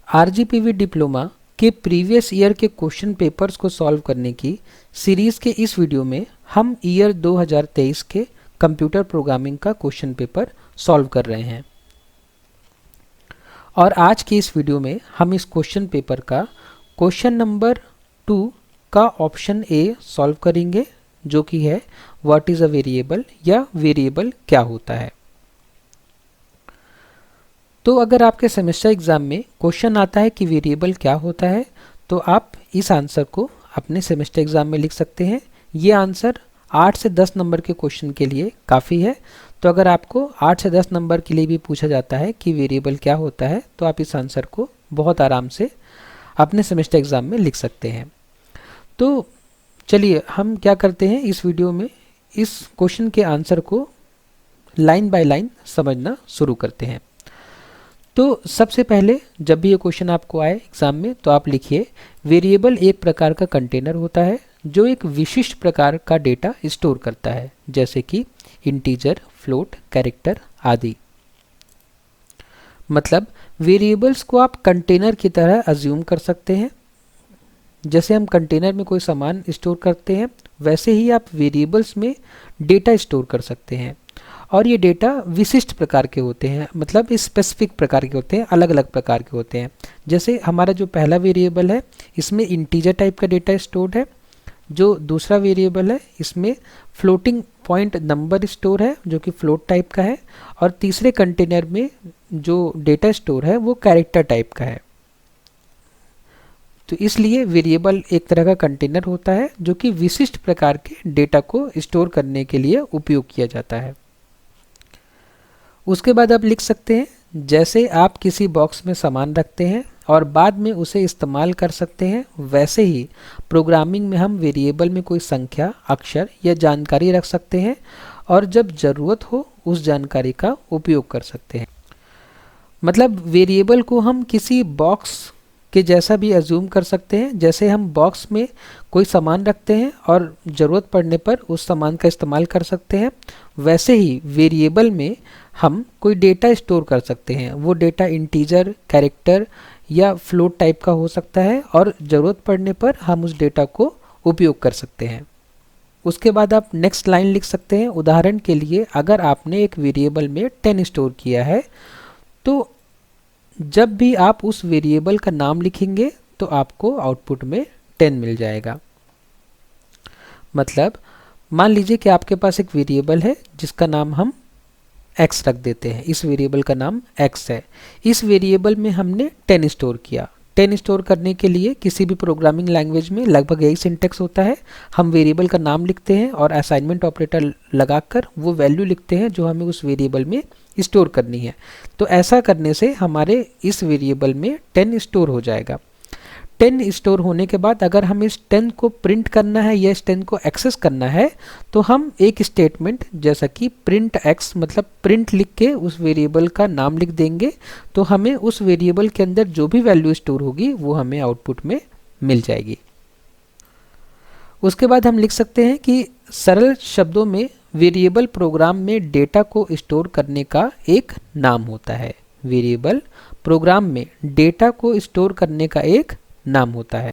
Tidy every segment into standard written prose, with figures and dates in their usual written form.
RGPV diploma के previous year के question papers को सॉल्व करने की सीरीज़ के इस वीडियो में हम ईयर 2023 के कंप्यूटर प्रोग्रामिंग का क्वेश्चन पेपर सॉल्व कर रहे हैं। और आज की इस वीडियो में हम इस क्वेश्चन पेपर का क्वेश्चन नंबर 2 का ऑप्शन ए सॉल्व करेंगे, जो कि है व्हाट इज़ अ वेरिएबल या वेरिएबल क्या होता है। तो अगर आपके सेमेस्टर एग्ज़ाम में क्वेश्चन आता है कि वेरिएबल क्या होता है, तो आप इस आंसर को अपने सेमेस्टर एग्ज़ाम में लिख सकते हैं। ये आंसर 8 से 10 नंबर के क्वेश्चन के लिए काफ़ी है। तो अगर आपको 8 से 10 नंबर के लिए भी पूछा जाता है कि वेरिएबल क्या होता है, तो आप इस आंसर को बहुत आराम से अपने सेमेस्टर एग्ज़ाम में लिख सकते हैं। तो चलिए हम क्या करते हैं, इस वीडियो में इस क्वेश्चन के आंसर को लाइन बाय लाइन समझना शुरू करते हैं। तो सबसे पहले जब भी ये क्वेश्चन आपको आए एग्ज़ाम में, तो आप लिखिए वेरिएबल एक प्रकार का कंटेनर होता है जो एक विशिष्ट प्रकार का डेटा स्टोर करता है, जैसे कि इंटीजर, फ्लोट, कैरेक्टर आदि। मतलब वेरिएबल्स को आप कंटेनर की तरह अज्यूम कर सकते हैं। जैसे हम कंटेनर में कोई सामान स्टोर करते हैं, वैसे ही आप वेरिएबल्स में डेटा स्टोर कर सकते हैं। और ये डेटा विशिष्ट प्रकार के होते हैं, मतलब स्पेसिफिक प्रकार के होते हैं, अलग अलग प्रकार के होते हैं। जैसे हमारा जो पहला वेरिएबल है, इसमें इंटीजर टाइप का डेटा स्टोर्ड है। जो दूसरा वेरिएबल है, इसमें फ्लोटिंग पॉइंट नंबर स्टोर है, जो कि फ्लोट टाइप का है। और तीसरे कंटेनर में जो डेटा स्टोर है वो कैरेक्टर टाइप का है। तो इसलिए वेरिएबल एक तरह का कंटेनर होता है जो कि विशिष्ट प्रकार के डेटा को स्टोर करने के लिए उपयोग किया जाता है। उसके बाद आप लिख सकते हैं, जैसे आप किसी बॉक्स में सामान रखते हैं और बाद में उसे इस्तेमाल कर सकते हैं, वैसे ही प्रोग्रामिंग में हम वेरिएबल में कोई संख्या, अक्षर या जानकारी रख सकते हैं और जब ज़रूरत हो उस जानकारी का उपयोग कर सकते हैं। मतलब वेरिएबल को हम किसी बॉक्स के जैसा भी अज्यूम कर सकते हैं। जैसे हम बॉक्स में कोई सामान रखते हैं और ज़रूरत पड़ने पर उस सामान का इस्तेमाल कर सकते हैं, वैसे ही वेरिएबल में हम कोई डेटा स्टोर कर सकते हैं। वो डेटा इंटीजर, कैरेक्टर या फ्लोट टाइप का हो सकता है और ज़रूरत पड़ने पर हम उस डेटा को उपयोग कर सकते हैं। उसके बाद आप नेक्स्ट लाइन लिख सकते हैं। उदाहरण के लिए अगर आपने एक वेरिएबल में 10 स्टोर किया है, तो जब भी आप उस वेरिएबल का नाम लिखेंगे तो आपको आउटपुट में 10 मिल जाएगा। मतलब मान लीजिए कि आपके पास एक वेरिएबल है जिसका नाम हम x रख देते हैं। इस वेरिएबल का नाम x है। इस वेरिएबल में हमने 10 स्टोर किया। 10 स्टोर करने के लिए किसी भी प्रोग्रामिंग लैंग्वेज में लगभग यही सिंटेक्स होता है। हम वेरिएबल का नाम लिखते हैं और असाइनमेंट ऑपरेटर लगाकर वो वैल्यू लिखते हैं जो हमें उस वेरिएबल में स्टोर करनी है। तो ऐसा करने से हमारे इस वेरिएबल में 10 स्टोर हो जाएगा। 10 स्टोर होने के बाद अगर हमें इस 10 को प्रिंट करना है या इस 10 को एक्सेस करना है, तो हम एक स्टेटमेंट जैसा कि प्रिंट x, मतलब प्रिंट लिख के उस वेरिएबल का नाम लिख देंगे, तो हमें उस वेरिएबल के अंदर जो भी वैल्यू स्टोर होगी वो हमें आउटपुट में मिल जाएगी। उसके बाद हम लिख सकते हैं कि सरल शब्दों में वेरिएबल प्रोग्राम में डेटा को स्टोर करने का एक नाम होता है। वेरिएबल प्रोग्राम में डेटा को स्टोर करने का एक नाम होता है।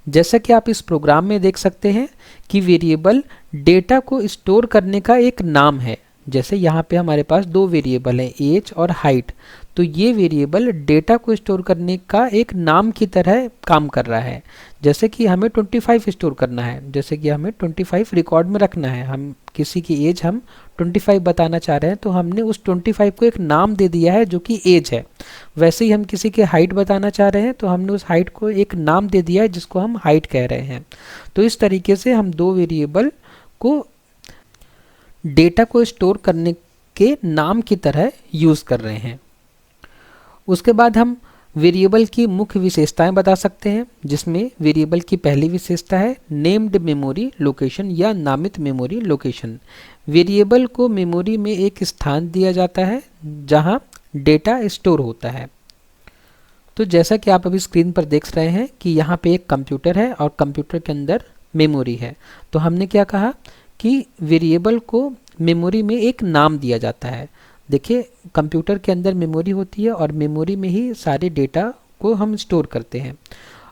जैसा कि आप इस प्रोग्राम में देख सकते हैं कि वेरिएबल डेटा को स्टोर करने का एक नाम है। जैसे यहाँ पे हमारे पास दो वेरिएबल हैं, एज और हाइट। तो ये वेरिएबल डेटा को स्टोर करने का एक नाम की तरह काम कर रहा है। जैसे कि हमें 25 स्टोर करना है, जैसे कि हमें 25 रिकॉर्ड में रखना है। हम किसी की एज हम 25 बताना चाह रहे हैं, तो हमने उस 25 को एक नाम दे दिया है जो कि एज है। वैसे ही हम किसी की हाइट बताना चाह रहे हैं, तो हमने उस हाइट को एक नाम दे दिया है जिसको हम हाइट कह रहे हैं। तो इस तरीके से हम दो वेरिएबल को डेटा को स्टोर करने के नाम की तरह यूज़ कर रहे हैं। उसके बाद हम वेरिएबल की मुख्य विशेषताएं बता सकते हैं, जिसमें वेरिएबल की पहली विशेषता है नेम्ड मेमोरी लोकेशन या नामित मेमोरी लोकेशन। वेरिएबल को मेमोरी में एक स्थान दिया जाता है जहां डेटा स्टोर होता है। तो जैसा कि आप अभी स्क्रीन पर देख रहे हैं कि यहाँ पे एक कंप्यूटर है और कंप्यूटर के अंदर मेमोरी है। तो हमने क्या कहा कि वेरिएबल को मेमोरी में एक नाम दिया जाता है। देखिए कंप्यूटर के अंदर मेमोरी होती है और मेमोरी में ही सारे डेटा को हम स्टोर करते हैं,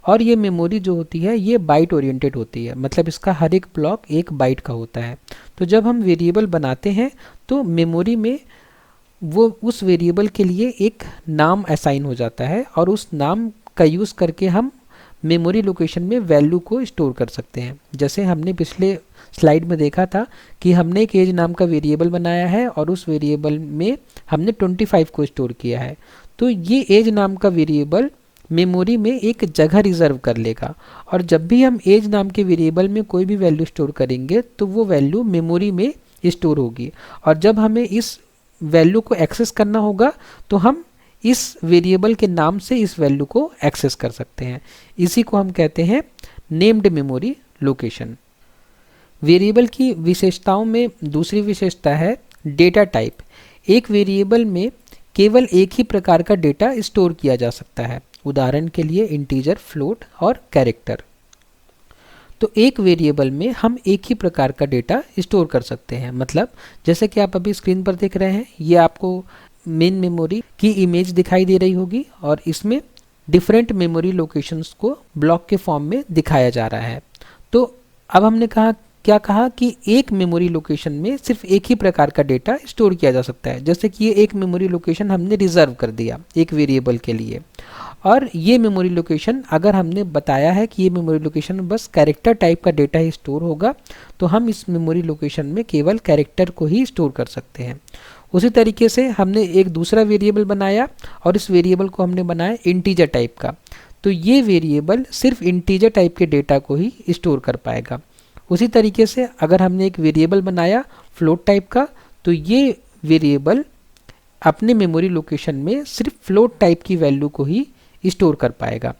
और ये मेमोरी जो होती है ये बाइट ओरिएंटेड होती है, मतलब इसका हर एक ब्लॉक एक बाइट का होता है। तो जब हम वेरिएबल बनाते हैं तो मेमोरी में वो उस वेरिएबल के लिए एक नाम असाइन हो जाता है, और उस नाम का यूज़ करके हम मेमोरी लोकेशन में वैल्यू को स्टोर कर सकते हैं। जैसे हमने पिछले स्लाइड में देखा था कि हमने एक एज नाम का वेरिएबल बनाया है और उस वेरिएबल में हमने 25 को स्टोर किया है। तो ये एज नाम का वेरिएबल मेमोरी में एक जगह रिजर्व कर लेगा, और जब भी हम एज नाम के वेरिएबल में कोई भी वैल्यू स्टोर करेंगे तो वो वैल्यू मेमोरी में स्टोर होगी, और जब हमें इस वैल्यू को एक्सेस करना होगा तो हम इस वेरिएबल के नाम से इस वैल्यू को एक्सेस कर सकते हैं। इसी को हम कहते हैं नेम्ड मेमोरी लोकेशन। वेरिएबल की विशेषताओं में दूसरी विशेषता है डेटा टाइप। एक वेरिएबल में केवल एक ही प्रकार का डेटा स्टोर किया जा सकता है, उदाहरण के लिए इंटीजर, फ्लोट और कैरेक्टर। तो एक वेरिएबल में हम एक ही प्रकार का डेटा स्टोर कर सकते हैं, मतलब जैसे कि आप अभी स्क्रीन पर देख रहे हैं, ये आपको मेन मेमोरी की इमेज दिखाई दे रही होगी और इसमें डिफरेंट मेमोरी लोकेशंस को ब्लॉक के फॉर्म में दिखाया जा रहा है। तो अब हमने क्या कहा कि एक मेमोरी लोकेशन में सिर्फ एक ही प्रकार का डेटा स्टोर किया जा सकता है। जैसे कि ये एक मेमोरी लोकेशन हमने रिजर्व कर दिया एक वेरिएबल के लिए, और ये मेमोरी लोकेशन अगर हमने बताया है कि ये मेमोरी लोकेशन बस कैरेक्टर टाइप का डेटा ही स्टोर होगा, तो हम इस मेमोरी लोकेशन में केवल कैरेक्टर को ही स्टोर कर सकते हैं। उसी तरीके से हमने एक दूसरा वेरिएबल बनाया और इस वेरिएबल को हमने बनाया इंटीजर टाइप का, तो ये वेरिएबल सिर्फ इंटीजर टाइप के डेटा को ही स्टोर कर पाएगा। उसी तरीके से अगर हमने एक वेरिएबल बनाया फ्लोट टाइप का, तो ये वेरिएबल अपने मेमोरी लोकेशन में सिर्फ फ्लोट टाइप की वैल्यू को ही स्टोर कर पाएगा।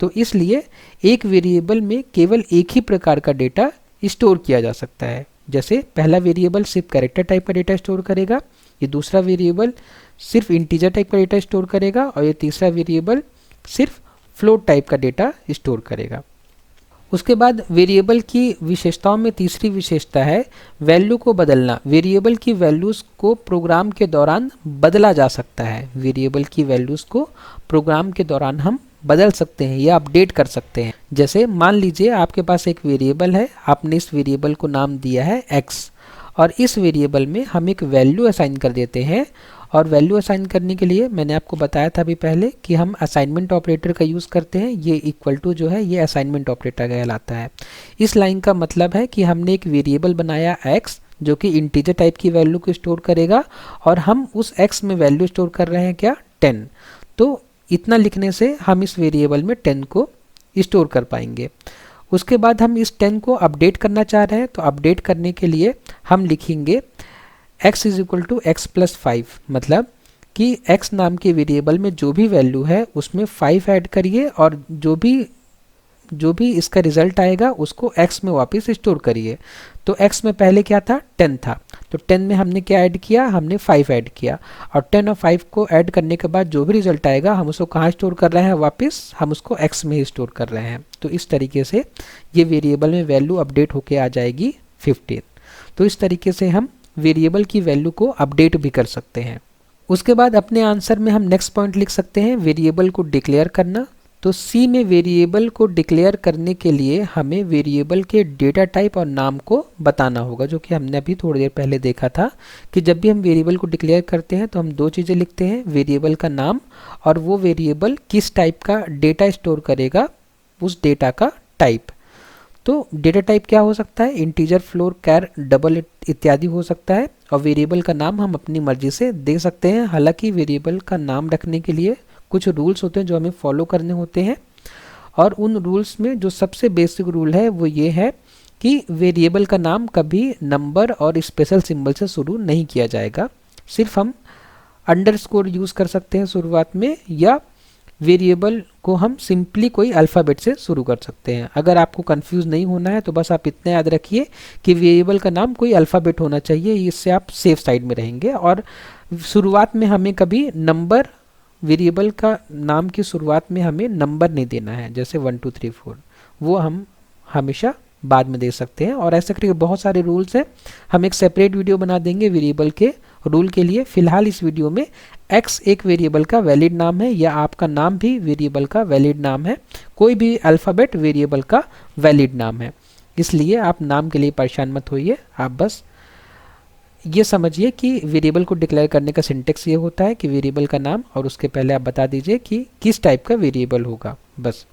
तो इसलिए एक वेरिएबल में केवल एक ही प्रकार का डेटा स्टोर किया जा सकता है। जैसे पहला वेरिएबल सिर्फ कैरेक्टर टाइप का डेटा स्टोर करेगा, ये दूसरा वेरिएबल सिर्फ इंटीजर टाइप का डेटा स्टोर करेगा, और ये तीसरा वेरिएबल सिर्फ फ्लोट टाइप का डेटा स्टोर करेगा। उसके बाद वेरिएबल की विशेषताओं में तीसरी विशेषता है वैल्यू को बदलना। वेरिएबल की वैल्यूज़ को प्रोग्राम के दौरान बदला जा सकता है। वेरिएबल की वैल्यूज़ को प्रोग्राम के दौरान हम बदल सकते हैं या अपडेट कर सकते हैं। जैसे मान लीजिए आपके पास एक वेरिएबल है, आपने इस वेरिएबल को नाम दिया है x, और इस वेरिएबल में हम एक वैल्यू असाइन कर देते हैं, और वैल्यू असाइन करने के लिए मैंने आपको बताया था अभी पहले कि हम असाइनमेंट ऑपरेटर का यूज़ करते हैं। ये इक्वल टू जो है ये असाइनमेंट ऑपरेटर कहलाता है। इस लाइन का मतलब है कि हमने एक वेरिएबल बनाया x जो कि इंटीजर टाइप की वैल्यू को स्टोर करेगा, और हम उस x में वैल्यू स्टोर कर रहे हैं क्या, 10। तो इतना लिखने से हम इस वेरिएबल में 10 को स्टोर कर पाएंगे। उसके बाद हम इस 10 को अपडेट करना चाह रहे हैं, तो अपडेट करने के लिए हम लिखेंगे x is equal to x plus 5, मतलब कि x नाम के वेरिएबल में जो भी वैल्यू है उसमें 5 ऐड करिए, और जो भी इसका रिजल्ट आएगा उसको x में वापस स्टोर करिए। तो x में पहले क्या था, 10 था, तो 10 में हमने क्या ऐड किया, हमने 5 ऐड किया, और 10 और 5 को ऐड करने के बाद जो भी रिजल्ट आएगा हम उसको कहाँ स्टोर कर रहे हैं, वापस हम उसको x में ही स्टोर कर रहे हैं। तो इस तरीके से ये वेरिएबल में वैल्यू अपडेट होके आ जाएगी 15। तो इस तरीके से हम वेरिएबल की वैल्यू को अपडेट भी कर सकते हैं। उसके बाद अपने आंसर में हम नेक्स्ट पॉइंट लिख सकते हैं वेरिएबल को डिक्लेयर करना। तो सी में वेरिएबल को डिक्लेयर करने के लिए हमें वेरिएबल के डेटा टाइप और नाम को बताना होगा, जो कि हमने अभी थोड़ी देर पहले देखा था कि जब भी हम वेरिएबल को डिक्लेयर करते हैं तो हम दो चीज़ें लिखते हैं, वेरिएबल का नाम और वो वेरिएबल किस टाइप का डेटा स्टोर करेगा, उस डेटा का टाइप। तो डेटा टाइप क्या हो सकता है, इंटीजर, फ्लोट, कैर, डबल इत्यादि हो सकता है, और वेरिएबल का नाम हम अपनी मर्जी से दे सकते हैं। हालांकि वेरिएबल का नाम रखने के लिए कुछ रूल्स होते हैं जो हमें फॉलो करने होते हैं, और उन रूल्स में जो सबसे बेसिक रूल है वो ये है कि वेरिएबल का नाम कभी नंबर और स्पेशल सिंबल से शुरू नहीं किया जाएगा। सिर्फ हम अंडरस्कोर यूज़ कर सकते हैं शुरुआत में, या वेरिएबल को हम सिंपली कोई अल्फ़ाबेट से शुरू कर सकते हैं। अगर आपको कंफ्यूज नहीं होना है तो बस आप इतना याद रखिए कि वेरिएबल का नाम कोई अल्फ़ाबेट होना चाहिए, इससे आप सेफ साइड में रहेंगे। और शुरुआत में हमें कभी नंबर, वेरिएबल का नाम की शुरुआत में हमें नंबर नहीं देना है, जैसे 1 2 3 4, वो हम हमेशा बाद में दे सकते हैं। और ऐसे करके बहुत सारे रूल्स हैं, हम एक सेपरेट वीडियो बना देंगे वेरिएबल के रूल के लिए फ़िलहाल इस वीडियो में x एक वेरिएबल का वैलिड नाम है या आपका नाम भी वेरिएबल का वैलिड नाम है, कोई भी अल्फ़ाबेट वेरिएबल का वैलिड नाम है। इसलिए आप नाम के लिए परेशान मत होइए, आप बस ये समझिए कि वेरिएबल को डिक्लेयर करने का सिंटेक्स ये होता है कि वेरिएबल का नाम और उसके पहले आप बता दीजिए कि किस टाइप का वेरिएबल होगा। बस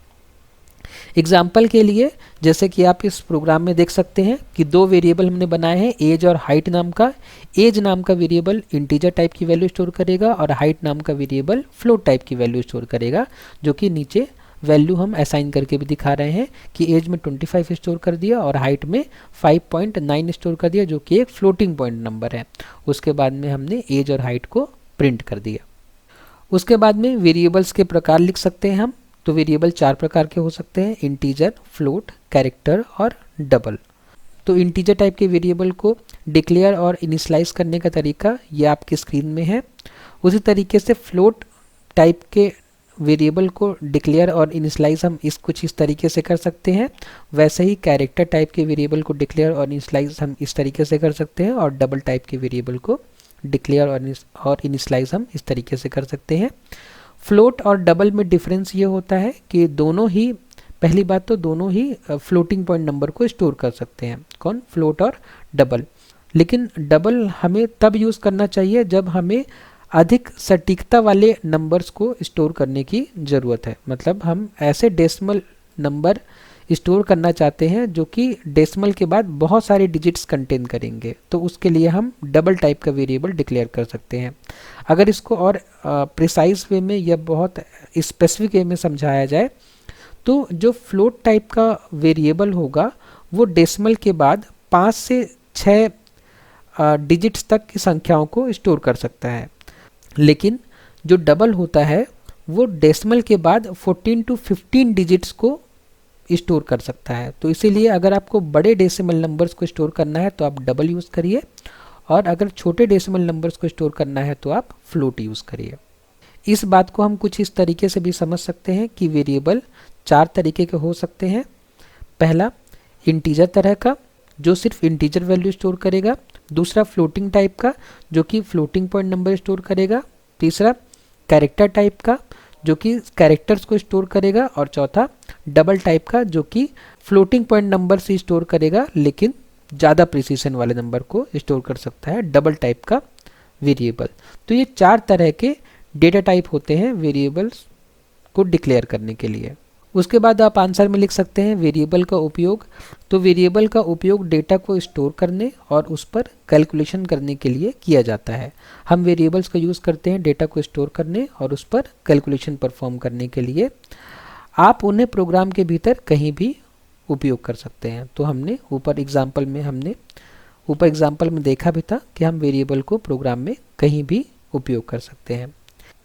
एग्जाम्पल के लिए जैसे कि आप इस प्रोग्राम में देख सकते हैं कि दो वेरिएबल हमने बनाए हैं, एज और हाइट नाम का। एज नाम का वेरिएबल इंटीजर टाइप की वैल्यू स्टोर करेगा और हाइट नाम का वेरिएबल फ्लोट टाइप की वैल्यू स्टोर करेगा, जो कि नीचे वैल्यू हम असाइन करके भी दिखा रहे हैं कि एज में 25 स्टोर कर दिया और हाइट में 5.9 स्टोर कर दिया, जो कि एक फ्लोटिंग पॉइंट नंबर है। उसके बाद में हमने एज और हाइट को प्रिंट कर दिया। उसके बाद में वेरिएबल्स के प्रकार लिख सकते हैं हम। तो वेरिएबल 4 प्रकार के हो सकते हैं, इंटीजर, फ्लोट, कैरेक्टर और डबल। तो इंटीजर टाइप के वेरिएबल को डिक्लेयर और इनिशियलाइज करने का तरीका ये आपकी स्क्रीन में है। उसी तरीके से फ्लोट टाइप के वेरिएबल को डिक्लेयर और इनिशियलाइज हम कुछ इस तरीके से कर सकते हैं। वैसे ही कैरेक्टर टाइप के वेरिएबल को डिक्लेयर और इनिशियलाइज हम इस तरीके से कर सकते हैं और डबल टाइप के वेरिएबल को डिक्लेयर और इनिशियलाइज हम इस तरीके से कर सकते हैं। फ्लोट और डबल में डिफरेंस ये होता है कि दोनों ही, पहली बात तो दोनों ही फ्लोटिंग पॉइंट नंबर को स्टोर कर सकते हैं। कौन? फ्लोट और डबल। लेकिन डबल हमें तब यूज़ करना चाहिए जब हमें अधिक सटीकता वाले नंबर्स को स्टोर करने की ज़रूरत है। मतलब हम ऐसे डेसिमल नंबर स्टोर करना चाहते हैं जो कि डेसिमल के बाद बहुत सारे डिजिट्स कंटेन करेंगे, तो उसके लिए हम डबल टाइप का वेरिएबल डिक्लेयर कर सकते हैं। अगर इसको और प्रिसाइज वे में या बहुत स्पेसिफिक वे में समझाया जाए तो जो फ्लोट टाइप का वेरिएबल होगा वो डेसिमल के बाद 5 से 6 डिजिट्स तक की संख्याओं को स्टोर कर सकता है। लेकिन जो डबल होता है वो डेसिमल के बाद 14 to 15 डिजिट्स को स्टोर कर सकता है। तो इसीलिए अगर आपको बड़े डेसिमल नंबर्स को स्टोर करना है तो आप डबल यूज़ करिए, और अगर छोटे डेसिमल नंबर्स को स्टोर करना है तो आप फ्लोट यूज़ करिए। इस बात को हम कुछ इस तरीके से भी समझ सकते हैं कि वेरिएबल 4 तरीके के हो सकते हैं। पहला इंटीजर तरह का, जो सिर्फ इंटीजर वैल्यू स्टोर करेगा। दूसरा फ्लोटिंग टाइप का, जो कि फ्लोटिंग पॉइंट नंबर स्टोर करेगा। तीसरा कैरेक्टर टाइप का, जो कि कैरेक्टर्स को स्टोर करेगा। और चौथा डबल टाइप का, जो कि फ्लोटिंग पॉइंट नंबर से स्टोर करेगा लेकिन ज़्यादा प्रिसीजन वाले नंबर को स्टोर कर सकता है, डबल टाइप का वेरिएबल। तो ये 4 तरह के डेटा टाइप होते हैं वेरिएबल्स को डिक्लेयर करने के लिए। उसके बाद आप आंसर में लिख सकते हैं वेरिएबल का उपयोग। तो वेरिएबल का उपयोग डेटा को स्टोर करने और उस पर कैलकुलेशन करने के लिए किया जाता है। हम वेरिएबल्स का यूज़ करते हैं डेटा को स्टोर करने और उस पर कैलकुलेशन परफॉर्म करने के लिए। आप उन्हें प्रोग्राम के भीतर कहीं भी उपयोग कर सकते हैं। तो हमने ऊपर एग्जाम्पल में देखा भी था कि हम वेरिएबल को प्रोग्राम में कहीं भी उपयोग कर सकते हैं।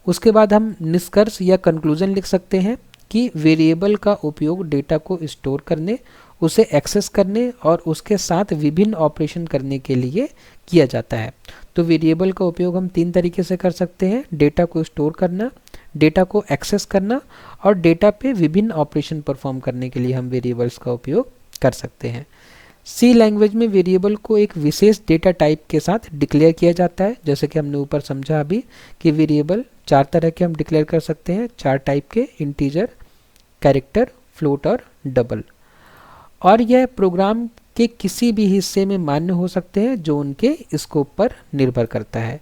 उसके बाद हम निष्कर्ष या कंक्लूजन लिख सकते हैं कि वेरिएबल का उपयोग डेटा को स्टोर करने, उसे एक्सेस करने और उसके साथ विभिन्न ऑपरेशन करने के लिए किया जाता है। तो वेरिएबल का उपयोग हम 3 तरीके से कर सकते हैं, डेटा को स्टोर करना, डेटा को एक्सेस करना और डेटा पे विभिन्न ऑपरेशन परफॉर्म करने के लिए हम वेरिएबल्स का उपयोग कर सकते हैं। सी लैंग्वेज में वेरिएबल को एक विशेष डेटा टाइप के साथ डिक्लेयर किया जाता है। जैसे कि हमने ऊपर समझा अभी कि वेरिएबल 4 तरह के हम डिक्लेयर कर सकते हैं, 4 टाइप के, इंटीजर, कैरेक्टर, फ्लोट और डबल। और यह प्रोग्राम के किसी भी हिस्से में मान्य हो सकते हैं जो उनके स्कोप पर निर्भर करता है।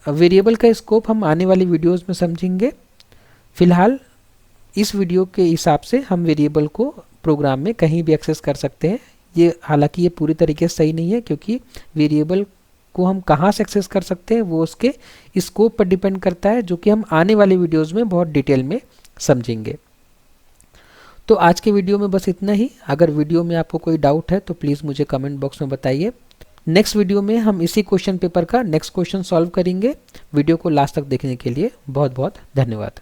वेरिएबल का स्कोप हम आने वाली वीडियोस में समझेंगे। फिलहाल इस वीडियो के हिसाब से हम वेरिएबल को प्रोग्राम में कहीं भी एक्सेस कर सकते हैं। हालांकि ये पूरी तरीके से सही नहीं है, क्योंकि वेरिएबल को हम कहाँ से एक्सेस कर सकते हैं वो उसके स्कोप पर डिपेंड करता है, जो कि हम आने वाले वीडियोज़ में बहुत डिटेल में समझेंगे। तो आज के वीडियो में बस इतना ही। अगर वीडियो में आपको कोई डाउट है तो प्लीज़ मुझे कमेंट बॉक्स में बताइए। नेक्स्ट वीडियो में हम इसी क्वेश्चन पेपर का नेक्स्ट क्वेश्चन सॉल्व करेंगे। वीडियो को लास्ट तक देखने के लिए बहुत बहुत धन्यवाद।